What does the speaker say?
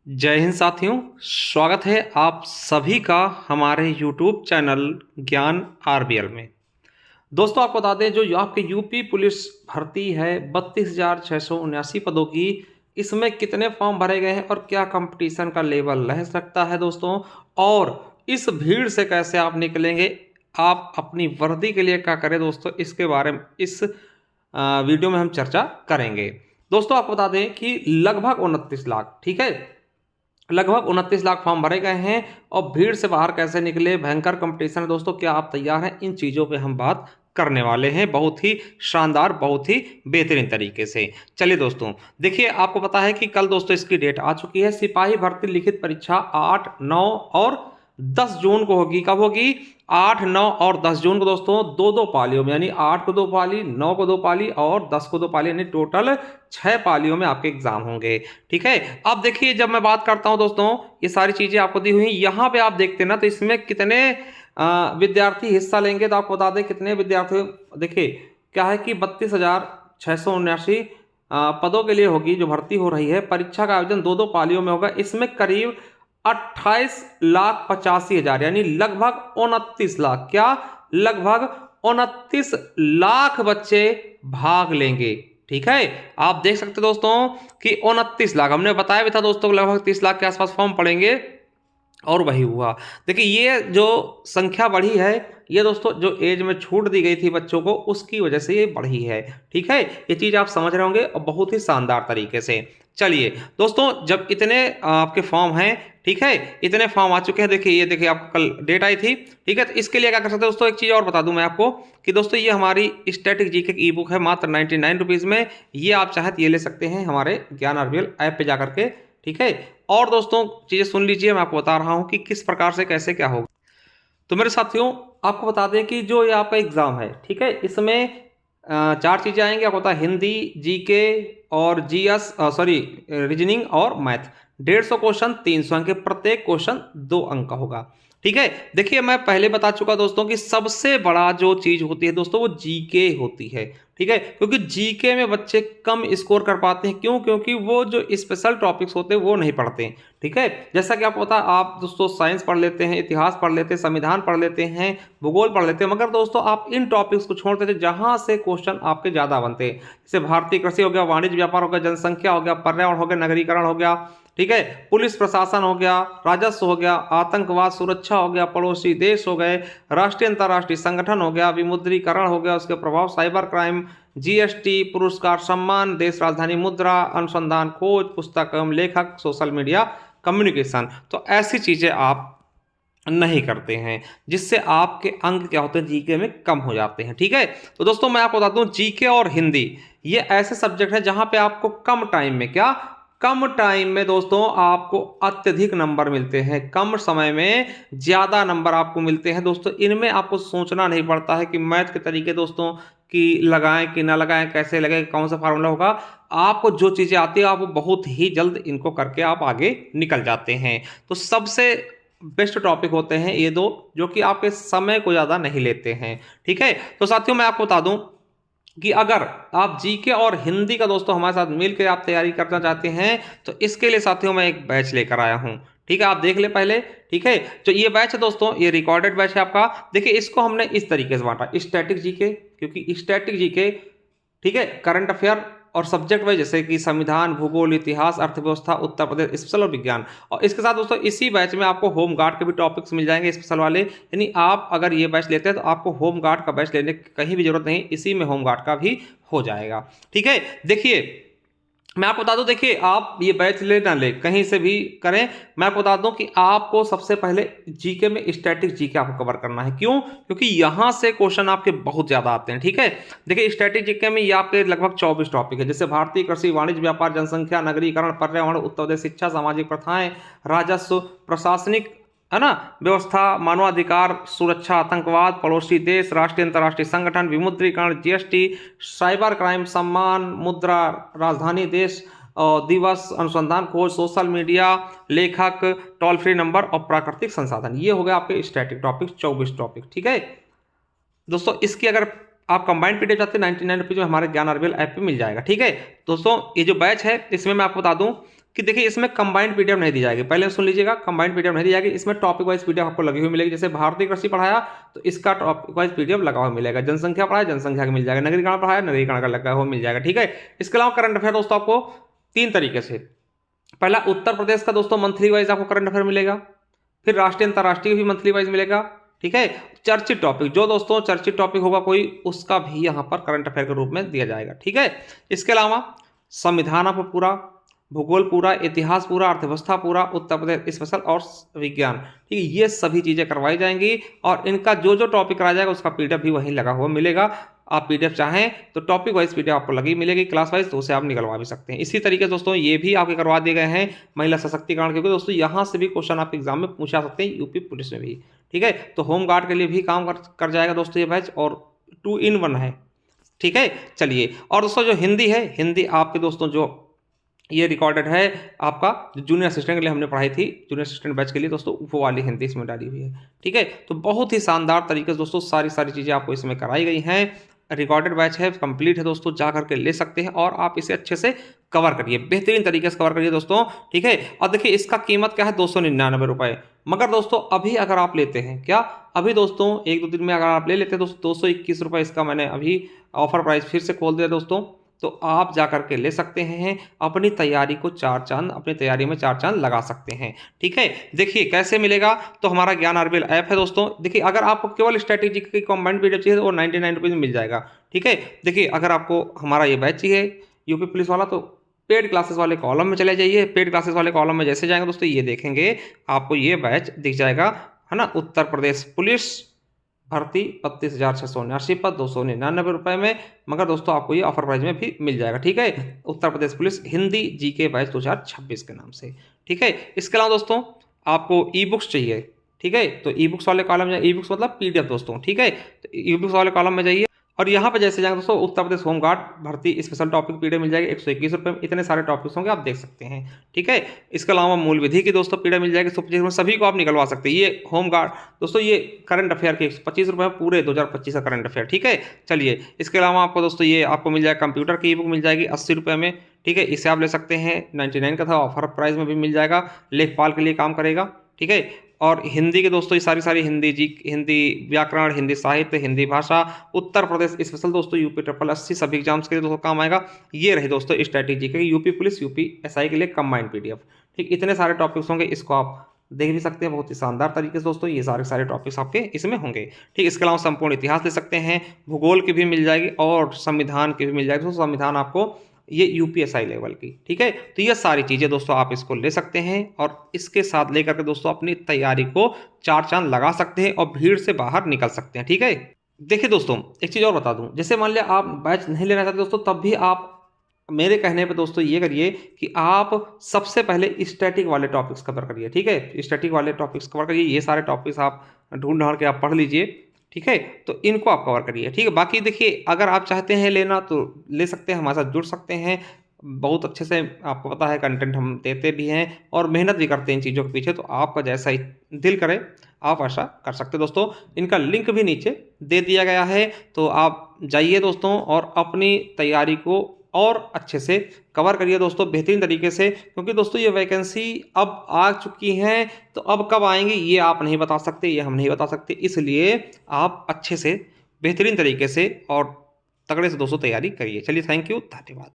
जय हिंद साथियों। स्वागत है आप सभी का हमारे YouTube चैनल ज्ञान आरबीएल में। दोस्तों आपको बता दें जो आपके यूपी पुलिस भर्ती है 32,679 पदों की, इसमें कितने फॉर्म भरे गए हैं और क्या कंपटीशन का लेवल रह सकता है दोस्तों, और इस भीड़ से कैसे आप निकलेंगे, आप अपनी वर्दी के लिए क्या करें दोस्तों, इसके बारे में इस वीडियो में हम चर्चा करेंगे। दोस्तों आपको बता दें कि लगभग 29 लाख, ठीक है, लगभग 29 लाख फॉर्म भरे गए हैं और भीड़ से बाहर कैसे निकले, भयंकर कंपटीशन है दोस्तों, क्या आप तैयार हैं? इन चीज़ों पे हम बात करने वाले हैं बहुत ही शानदार, बहुत ही बेहतरीन तरीके से। चलिए दोस्तों, देखिए आपको पता है कि कल दोस्तों इसकी डेट आ चुकी है। सिपाही भर्ती लिखित परीक्षा 8, 9 और 10 जून को होगी। कब होगी? 8, 9 और 10 जून को दोस्तों, दो दो पालियों में, यानी 8 को 2 पाली, 9 को 2 पाली और 10 को 2 पाली, यानी टोटल 6 पालियों में आपके एग्जाम होंगे। ठीक है, अब देखिए जब मैं बात करता हूं दोस्तों, ये सारी चीजें आपको दी हुई, यहां पे आप देखते हैं ना, तो इसमें कितने विद्यार्थी हिस्सा लेंगे, तो आपको बता दें कितने विद्यार्थी। देखिए क्या है कि 32,679 पदों के लिए होगी जो भर्ती हो रही है। परीक्षा का आयोजन दो दो पालियों में होगा। इसमें करीब 28,85,000 यानी लगभग 29 लाख, क्या लगभग 29 लाख बच्चे भाग लेंगे। ठीक है, आप देख सकते हैं दोस्तों कि 29 लाख, हमने बताया भी था दोस्तों लगभग 30 लाख के आसपास फॉर्म पड़ेंगे, और वही हुआ। देखिए ये जो संख्या बढ़ी है, ये दोस्तों जो एज में छूट दी गई थी बच्चों को, उसकी वजह से ये बढ़ी है। ठीक है, ये चीज़ आप समझ रहे होंगे और बहुत ही शानदार तरीके से। चलिए दोस्तों, जब इतने आपके फॉर्म हैं, ठीक है, इतने फॉर्म आ चुके हैं, देखिए ये देखिए आपको कल डेट आई थी। ठीक है, तो इसके लिए क्या कर सकते हैं दोस्तों, एक चीज़ और बता दूं मैं आपको कि दोस्तों ये हमारी स्टैटिक जीके की ई बुक है मात्र 99 रुपीज़ में। ये आप चाहे तो ये ले सकते हैं हमारे ज्ञान आरबीएल ऐप पे जा करके। ठीक है, और दोस्तों चीज़ें सुन लीजिए, मैं आपको बता रहा हूँ कि किस प्रकार से कैसे क्या होगा। तो मेरे साथियों आपको बता दें कि जो ये आपका एग्ज़ाम है, ठीक है, इसमें चार चीज़ें आएंगी। आपको पता है हिंदी, जीके और जीएस, सॉरी रीजनिंग और मैथ। 150 क्वेश्चन, 300 अंक के, प्रत्येक क्वेश्चन 2 अंक का होगा। ठीक है, देखिए मैं पहले बता चुका दोस्तों कि सबसे बड़ा जो चीज़ होती है दोस्तों वो जीके होती है। ठीक है, क्योंकि जीके में बच्चे कम स्कोर कर पाते हैं। क्यों? क्योंकि वो जो स्पेशल टॉपिक्स होते हैं वो नहीं पढ़ते हैं। ठीक है, जैसा कि आपको पता है, आप दोस्तों साइंस पढ़ लेते हैं, इतिहास पढ़ लेते हैं, संविधान पढ़ लेते हैं, भूगोल पढ़ लेते हैं, मगर दोस्तों आप इन टॉपिक्स को छोड़ देते हैं जहां से क्वेश्चन आपके ज़्यादा बनते हैं। जैसे भारतीय कृषि हो गया, वाणिज्य व्यापार हो गया, जनसंख्या हो गया, पर्यावरण हो गया, नगरीकरण हो गया, ठीक है, पुलिस प्रशासन हो गया, राजस्व हो गया, आतंकवाद सुरक्षा हो गया, पड़ोसी देश हो गए, राष्ट्रीय अंतर्राष्ट्रीय संगठन हो गया, विमुद्रीकरण हो गया, उसके प्रभाव, साइबर क्राइम, जीएसटी, पुरस्कार सम्मान, देश राजधानी मुद्रा, अनुसंधान खोज, पुस्तक एवं लेखक, सोशल मीडिया, कम्युनिकेशन। तो ऐसी चीजें आप नहीं करते हैं, जिससे आपके अंक क्या होते हैं जीके में कम हो जाते हैं। ठीक है, तो दोस्तों मैं आपको बताता हूँ जीके और हिंदी ये ऐसे सब्जेक्ट है जहां पे आपको कम टाइम में, क्या कम टाइम में दोस्तों आपको अत्यधिक नंबर मिलते हैं, कम समय में ज्यादा नंबर आपको मिलते हैं दोस्तों। इनमें आपको सोचना नहीं पड़ता है कि मैथ के तरीके दोस्तों कि लगाएं कि ना लगाएं, कैसे लगेगा, कौन सा फार्मूला होगा। आपको जो चीजें आती है आप वो बहुत ही जल्द इनको करके आप आगे निकल जाते हैं। तो सबसे बेस्ट टॉपिक होते हैं ये दो, जो कि आपके समय को ज़्यादा नहीं लेते हैं। ठीक है, तो साथियों मैं आपको बता दूं कि अगर आप जीके और हिंदी का दोस्तों हमारे साथ मिलकर आप तैयारी करना चाहते हैं, तो इसके लिए साथियों मैं एक बैच लेकर आया हूं। ठीक है, आप देख ले पहले। ठीक है, तो ये बैच है दोस्तों, ये रिकॉर्डेड बैच है आपका। देखिए इसको हमने इस तरीके से बांटा, स्टैटिक जीके, क्योंकि स्टैटिक जीके, ठीक है, करंट अफेयर और सब्जेक्ट वाइज जैसे कि संविधान, भूगोल, इतिहास, अर्थव्यवस्था, उत्तर प्रदेश, स्पेशल और विज्ञान। और इसके साथ दोस्तों इसी बैच में आपको होम गार्ड के भी टॉपिक्स मिल जाएंगे स्पेशल वाले। यानी आप अगर ये बैच लेते हैं तो आपको होम गार्ड का बैच लेने की कहीं भी जरूरत नहीं, इसी में होम गार्ड का भी हो जाएगा। ठीक है, देखिए मैं आपको बता दूं, देखिए आप ये बैच ले ना ले, कहीं से भी करें, मैं आपको बता दूं कि आपको सबसे पहले जीके में स्टैटिक जीके आपको कवर करना है। क्यों? क्योंकि यहां से क्वेश्चन आपके बहुत ज्यादा आते हैं। ठीक है, देखिए स्टैटिक जीके में ये आपके लगभग 24 टॉपिक है, जैसे भारतीय कृषि, वाणिज्य व्यापार, जनसंख्या, नगरीकरण, पर्यावरण, उत्तर प्रदेश, शिक्षा, सामाजिक प्रथाएं, राजस्व, प्रशासनिक, है ना, व्यवस्था, मानवाधिकार, सुरक्षा, आतंकवाद, पड़ोसी देश, राष्ट्रीय अंतर्राष्ट्रीय संगठन, विमुद्रीकरण, जीएसटी, साइबर क्राइम, सम्मान, मुद्रा, राजधानी देश दिवस, अनुसंधान खोज, सोशल मीडिया, लेखक, टोल फ्री नंबर और प्राकृतिक संसाधन। ये हो गए आपके स्टैटिक टॉपिक, 24 टॉपिक। ठीक है दोस्तों, इसकी अगर आप कंबाइंड पीडीएफ चाहते हैं 99 रुपीज़ में हमारे ज्ञान आरबीएल ऐप पे मिल जाएगा। ठीक है दोस्तों, ये जो बैच है इसमें मैं आपको बता दूं कि देखिए इसमें कंबाइंड पीडीएफ नहीं दी जाएगी, पहले सुन लीजिएगा, कंबाइंड पीडीएफ नहीं दी जाएगी, इसमें टॉपिक वाइज पीडीएफ आपको लगी हुई मिलेगी। जैसे भारतीय कृषि पढ़ाया तो इसका टॉपिक वाइज पीडीएफ लगा हुआ मिलेगा, जनसंख्या पढ़ाया जनसंख्या का मिल जाएगा, नगरीकरण पढ़ाया नगरीकरण का लगा हुआ मिल जाएगा, ठीक है। इसके अलावा करंट अफेयर दोस्तों आपको 3 तरीके से, पहला उत्तर प्रदेश का दोस्तों मंथली वाइज आपको करंट अफेयर मिलेगा, फिर राष्ट्रीय अंतर्राष्ट्रीय भी मंथली वाइज मिलेगा, ठीक है। चर्चित टॉपिक जो दोस्तों चर्चित टॉपिक होगा कोई, उसका भी यहाँ पर करंट अफेयर के रूप में दिया जाएगा, ठीक है। इसके अलावा संविधान आपको पूरा, भूगोल पूरा, इतिहास पूरा, अर्थव्यवस्था पूरा, उत्तर प्रदेश स्पेशल और विज्ञान, ठीक है, ये सभी चीजें करवाई जाएंगी। और इनका जो जो टॉपिक कराया जाएगा उसका पीडीएफ भी वहीं लगा हुआ मिलेगा। आप पीडीएफ चाहें तो टॉपिक वाइज पीडीएफ आपको लगी मिलेगी, क्लास वाइज, तो उसे आप निकलवा भी सकते हैं। इसी तरीके से दोस्तों ये भी आपके करवा दिए गए हैं महिला सशक्तिकरण के, दोस्तों यहाँ से भी क्वेश्चन आप एग्जाम में पूछा सकते हैं, यूपी पुलिस में भी, ठीक है। तो होम गार्ड के लिए भी काम कर जाएगा दोस्तों ये बैच, और 2 in 1 है, ठीक है। चलिए, और दोस्तों जो हिंदी है, हिंदी आपके दोस्तों जो ये रिकॉर्डेड है आपका, जो जूनियर असिस्टेंट के लिए हमने पढ़ाई थी, जूनियर असिस्टेंट बैच के लिए दोस्तों, वो वाली हिंदी इसमें डाली हुई है, ठीक है। तो बहुत ही शानदार तरीके से दोस्तों सारी चीज़ें आपको इसमें कराई गई हैं। रिकॉर्डेड बैच है, कंप्लीट है दोस्तों, जा करके ले सकते हैं और आप इसे अच्छे से कवर करिए, बेहतरीन तरीके से कवर करिए दोस्तों, ठीक है। और देखिए इसका कीमत क्या है, 299 रुपये। मगर दोस्तों अभी अगर आप लेते हैं, क्या अभी दोस्तों 1-2 दिन में अगर आप ले लेते हैं दोस्तों, 221 रुपये इसका मैंने अभी ऑफर प्राइस फिर से खोल दिया दोस्तों, तो आप जा करके ले सकते हैं, अपनी तैयारी को 4 चांद, अपनी तैयारी में 4 चांद लगा सकते हैं, ठीक है। देखिए कैसे मिलेगा, तो हमारा ज्ञान आरबीएल ऐप है दोस्तों। देखिए अगर आपको केवल स्ट्रैटेजी की कंबाइंड पीडीएफ चाहिए तो वो 99 रुपीज़ में मिल जाएगा, ठीक है। देखिए अगर आपको हमारा ये बैच चाहिए यूपी पुलिस वाला, तो पेड क्लासेस वाले कॉलम में चले जाइए। पेड क्लासेस वाले कॉलम में जैसे जाएंगे दोस्तों, ये देखेंगे आपको ये बैच दिख जाएगा, है ना, उत्तर प्रदेश पुलिस भर्ती 32,679 पद 299 रुपये में। मगर दोस्तों आपको ये ऑफर प्राइस में भी मिल जाएगा, ठीक है, Uttar Pradesh police Hindi GK batch 2026 के नाम से, ठीक है। इसके अलावा दोस्तों आपको ई बुक्स चाहिए, ठीक है, तो ई बुक्स वाले कॉलम में, ई बुक्स मतलब पीडीएफ दोस्तों, ठीक है, तो ई बुक्स वाले कॉलम में जाइए और यहाँ पे जैसे जाएंगे दोस्तों, उत्तर प्रदेश होम गार्ड भर्ती स्पेशल टॉपिक पीडीएफ मिल जाएगी 121 रुपये में। इतने सारे टॉपिक्स होंगे, आप देख सकते हैं, ठीक है। इसके अलावा मूल विधि की दोस्तों पीडीएफ मिल जाएगी 125 में, सभी को आप निकलवा सकते हैं। ये होम गार्ड दोस्तों, ये करंट अफेयर के 125 रुपये में पूरे 2025 का करंट अफेयर, ठीक है। चलिए इसके अलावा आपको दोस्तों ये आपको मिल जाएगा कंप्यूटर की ई बुक मिल जाएगी 80 रुपये में, ठीक है, इसे आप ले सकते हैं। 99 का था, ऑफर प्राइस में भी मिल जाएगा, लेखपाल के लिए काम करेगा, ठीक है। और हिंदी के दोस्तों ये सारी हिंदी हिंदी व्याकरण, हिंदी साहित्य, हिंदी भाषा, उत्तर प्रदेश स्पेशल दोस्तों यूपी 80 सभी एग्जाम्स के लिए दोस्तों काम आएगा। ये रहे दोस्तों स्ट्रैटेजी के यूपी पुलिस यूपी एसआई के लिए कंबाइंड पीडीएफ, ठीक, इतने सारे टॉपिक्स होंगे, इसको आप देख भी सकते हैं बहुत ही शानदार तरीके से दोस्तों, ये सारे टॉपिक्स आपके इसमें होंगे, ठीक। इसके अलावा संपूर्ण इतिहास ले सकते हैं, भूगोल की भी मिल जाएगी और संविधान की भी मिल जाएगी दोस्तों, संविधान आपको ये यूपीएसआई लेवल की, ठीक है। तो ये सारी चीज़ें दोस्तों आप इसको ले सकते हैं और इसके साथ लेकर के दोस्तों अपनी तैयारी को 4 चांद लगा सकते हैं और भीड़ से बाहर निकल सकते हैं, ठीक है। देखिए दोस्तों एक चीज़ और बता दूं, जैसे मान लिया आप बैच नहीं लेना चाहते दोस्तों, तब भी आप मेरे कहने पे दोस्तों ये करिए कि आप सबसे पहले स्टैटिक वाले टॉपिक्स कवर करिए, ठीक है, स्टैटिक वाले टॉपिक्स कवर करिए। ये सारे टॉपिक्स आप ढूंढ ढांड के आप पढ़ लीजिए, ठीक है, तो इनको आप कवर करिए, ठीक है। बाकी देखिए अगर आप चाहते हैं लेना तो ले सकते हैं, हमारे साथ जुड़ सकते हैं, बहुत अच्छे से आपको पता है कंटेंट हम देते भी हैं और मेहनत भी करते हैं इन चीज़ों के पीछे, तो आपका जैसा ही दिल करे आप ऐसा कर सकते हैं दोस्तों। इनका लिंक भी नीचे दे दिया गया है, तो आप जाइए दोस्तों और अपनी तैयारी को और अच्छे से कवर करिए दोस्तों, बेहतरीन तरीके से, क्योंकि दोस्तों ये वैकेंसी अब आ चुकी हैं, तो अब कब आएंगी ये आप नहीं बता सकते, ये हम नहीं बता सकते, इसलिए आप अच्छे से बेहतरीन तरीके से और तगड़े से दोस्तों तैयारी करिए। चलिए थैंक यू, धन्यवाद।